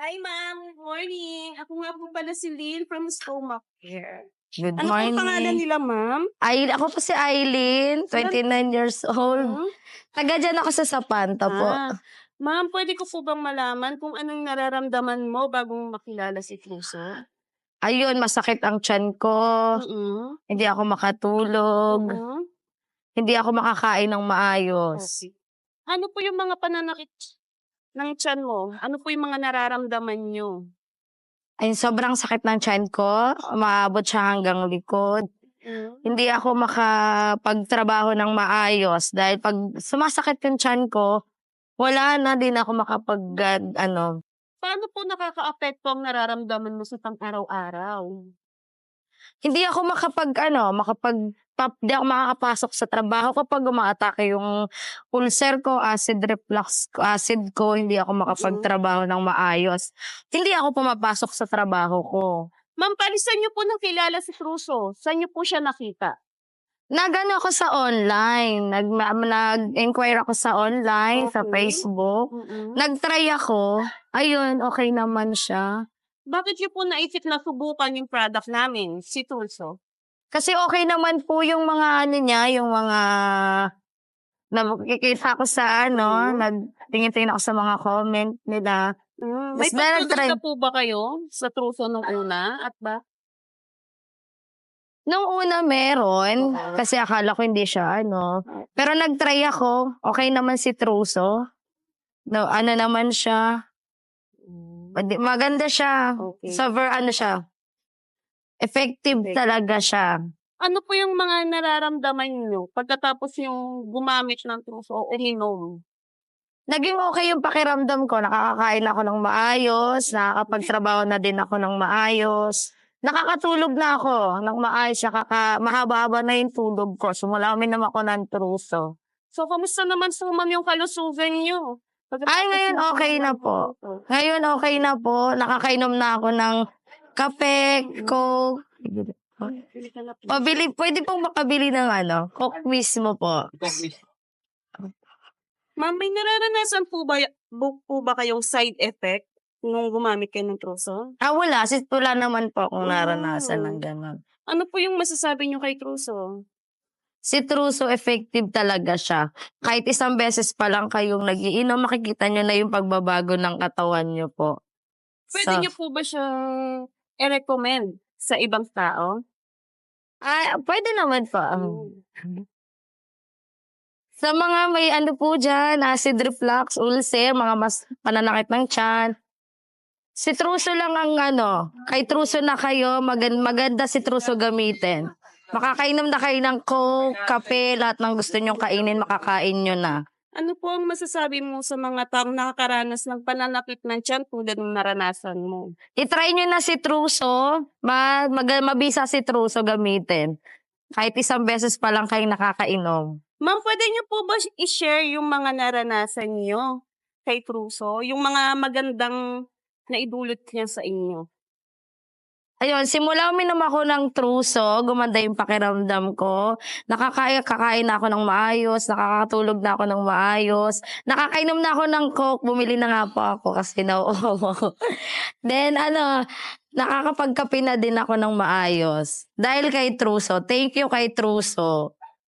Hi ma'am, good morning. Ako nga po pala si Lynn from Stomach Care. Good Ano pong pangalan morning. nila ma'am? Ako po si Aileen, 29 years old. Hmm? Taga dyan ako sa Sapanta po. Ma'am, pwede ko po bang malaman kung anong nararamdaman mo bago mo makilala si Puso? Ayun, masakit ang tiyan ko. Mm. Hindi ako makatulog. Mm. Hindi ako makakain ng maayos. Okay. Ano po yung mga pananakit ng tiyan mo? Ano po yung mga nararamdaman nyo? Ayun, sobrang sakit ng tiyan ko. Umaabot siya hanggang likod. Hindi ako makapagtrabaho ng maayos dahil pag sumasakit yung tiyan ko, wala na din ako Paano po nakakaapekto ang nararamdaman mo sa pang-araw-araw? Hindi ako hindi ako makakapasok sa trabaho kapag umaatake yung ulcer ko, acid reflux ko, acid ko, hindi ako makapagtrabaho ng maayos. Hindi ako pumapasok sa trabaho ko. Ma'am, saan niyo po nakilala si Truso? Saan niyo po siya nakita? Nag-ano ako sa online, nag-inquire ako sa online, sa Okay. Facebook. Nag-try ako, ayun, okay naman siya. Bakit niyo po naisip na subukan yung product namin, si Tulso? Kasi okay naman po yung mga niya, yung mga nakikita ko sa nagtingin-tingin ako sa mga comment nila. May Mas na pagtutunan po ba kayo sa Truso nung una at ba? Nung una meron, kasi akala ko hindi siya pero nag-try ako, okay naman si Truso. No, ano naman siya, maganda siya. Okay. Siya, effective talaga siya. Ano po yung mga nararamdaman niyo pagkatapos yung gumamit ng Truso o uminom? Naging okay yung pakiramdam ko, nakakakain ako ng maayos, nakakapagtrabaho na din ako ng maayos. Nakakatulog na ako ng maayos, mahaba-haba na yung tulog ko. Simula uminom ako ng Truso. So, kamusta naman po ma'am yung kalusugan niyo? Ngayon okay na po. Ngayon okay na po. Nakakainom na ako ng kape, Coke. Pwede pong makabili ng Coke mismo po. Ma'am, may nararanasan po ba kayong side effect nung gumamit kayo ng Truso? Wala. Wala naman po akong naranasan ng gano'n. Ano po yung masasabi niyo kay Truso? Si Truso effective talaga siya. Kahit isang beses pa lang kayong nag-iinom, makikita nyo na yung pagbabago ng katawan nyo po. Pwede niyo po ba siyang i-recommend sa ibang tao? Pwede naman po. Sa mga may po dyan, acid reflux, ulcer, mga mas pananakit ng tiyan. Si Truso lang ang kay Truso na kayo, maganda si Truso gamitin. Makakainom na kayo ng Coke, kape, lahat ng gusto nyong kainin, makakain nyo na. Ano po ang masasabi mo sa mga taong nakakaranas ng pananakit ng tiyan tulad ng naranasan mo? I-try nyo na si Truso, mabisa si Truso gamitin. Kahit isang beses pa lang kayo nakakainom. Ma'am, pwede niyo po ba i-share yung mga naranasan niyo kay Truso? Yung mga magandang naidulot niya sa inyo? Ayun, simula uminom ako ng Truso, gumanda yung pakiramdam ko. Kakain na ako ng maayos, nakakatulog na ako ng maayos. Nakakainom na ako ng Coke, bumili na nga po ako kasi nauuhaw ako. Then nakakapagkape na din ako ng maayos. Dahil kay Truso, thank you kay Truso.